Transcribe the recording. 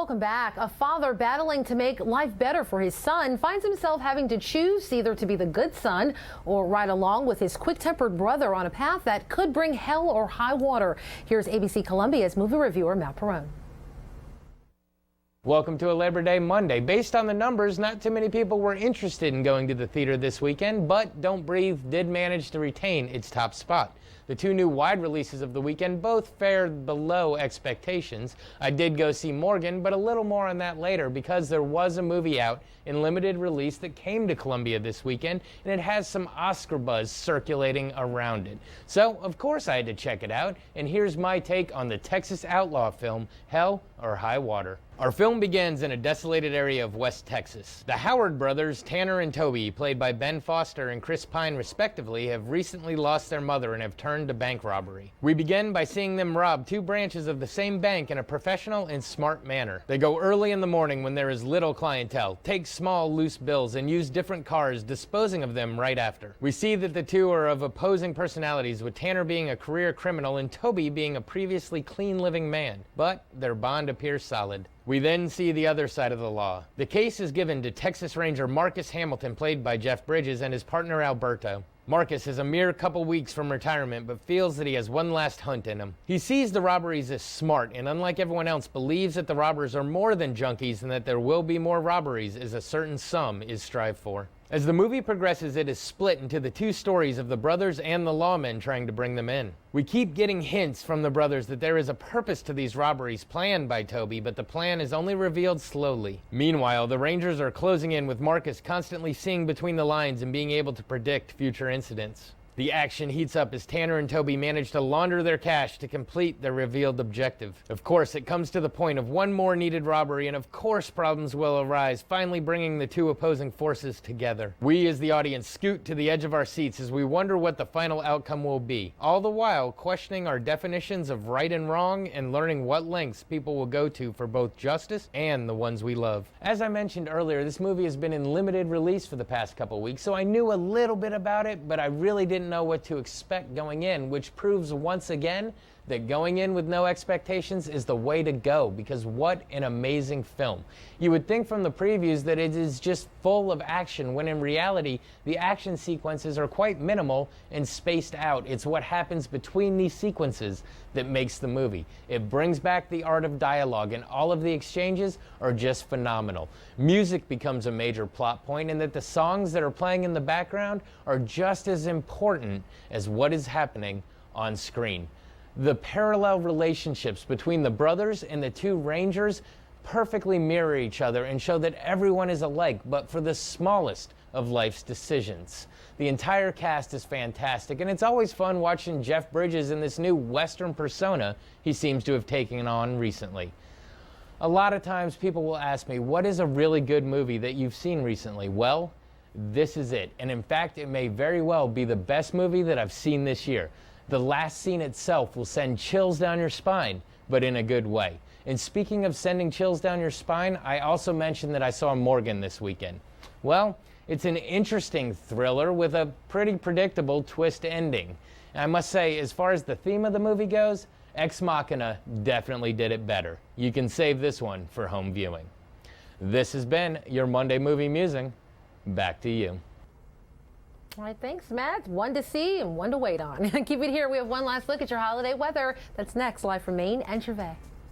Welcome back. A father battling to make life better for his son finds himself having to choose either to be the good son or ride along with his quick-tempered brother on a path that could bring hell or high water. Here's ABC Columbia's movie reviewer, Matt Perrone. Welcome to a Labor Day Monday. Based on the numbers, not too many people were interested in going to the theater this weekend, but Don't Breathe did manage to retain its top spot. The two new wide releases of the weekend both fared below expectations. I did go see Morgan, but a little more on that later because there was a movie out in limited release that came to Columbia this weekend, and it has some Oscar buzz circulating around it. So, of course, I had to check it out, and here's my take on the Texas outlaw film, Hell or High Water. Our film begins in a desolated area of West Texas. The Howard brothers, Tanner and Toby, played by Ben Foster and Chris Pine respectively, have recently lost their mother and have turned to bank robbery. We begin by seeing them rob two branches of the same bank in a professional and smart manner. They go early in the morning when there is little clientele, take small loose bills, and use different cars, disposing of them right after. We see that the two are of opposing personalities, with Tanner being a career criminal and Toby being a previously clean living man, but their bond appears solid. We then see the other side of the law. The case is given to Texas Ranger Marcus Hamilton, played by Jeff Bridges, and his partner Alberto. Marcus is a mere couple weeks from retirement, but feels that he has one last hunt in him. He sees the robberies as smart, and unlike everyone else, believes that the robbers are more than junkies and that there will be more robberies as a certain sum is strived for. As the movie progresses, it is split into the two stories of the brothers and the lawmen trying to bring them in. We keep getting hints from the brothers that there is a purpose to these robberies planned by Toby, but the plan is only revealed slowly. Meanwhile, the Rangers are closing in, with Marcus constantly seeing between the lines and being able to predict future incidents. The action heats up as Tanner and Toby manage to launder their cash to complete their revealed objective. Of course, it comes to the point of one more needed robbery, and of course problems will arise, finally bringing the two opposing forces together. We as the audience scoot to the edge of our seats as we wonder what the final outcome will be, all the while questioning our definitions of right and wrong and learning what lengths people will go to for both justice and the ones we love. As I mentioned earlier, this movie has been in limited release for the past couple weeks, so I knew a little bit about it, but I really didn't know what to expect going in, which proves once again that going in with no expectations is the way to go, because what an amazing film. You would think from the previews that it is just full of action, when in reality the action sequences are quite minimal and spaced out. It's what happens between these sequences that makes the movie. It brings back the art of dialogue, and all of the exchanges are just phenomenal. Music becomes a major plot point, and that the songs that are playing in the background are just as important as what is happening on screen. The parallel relationships between the brothers and the two Rangers perfectly mirror each other and show that everyone is alike, but for the smallest of life's decisions. The entire cast is fantastic, and it's always fun watching Jeff Bridges in this new Western persona he seems to have taken on recently. A lot of times people will ask me, what is a really good movie that you've seen recently? Well, this is it. And in fact, it may very well be the best movie that I've seen this year. The last scene itself will send chills down your spine, but in a good way. And speaking of sending chills down your spine, I also mentioned that I saw Morgan this weekend. Well, it's an interesting thriller with a pretty predictable twist ending. And I must say, as far as the theme of the movie goes, Ex Machina definitely did it better. You can save this one for home viewing. This has been your Monday Movie Musing. Back to you. All right, thanks, Matt. One to see and one to wait on. Keep it here. We have one last look at your holiday weather. That's next, live from Maine and Gervais.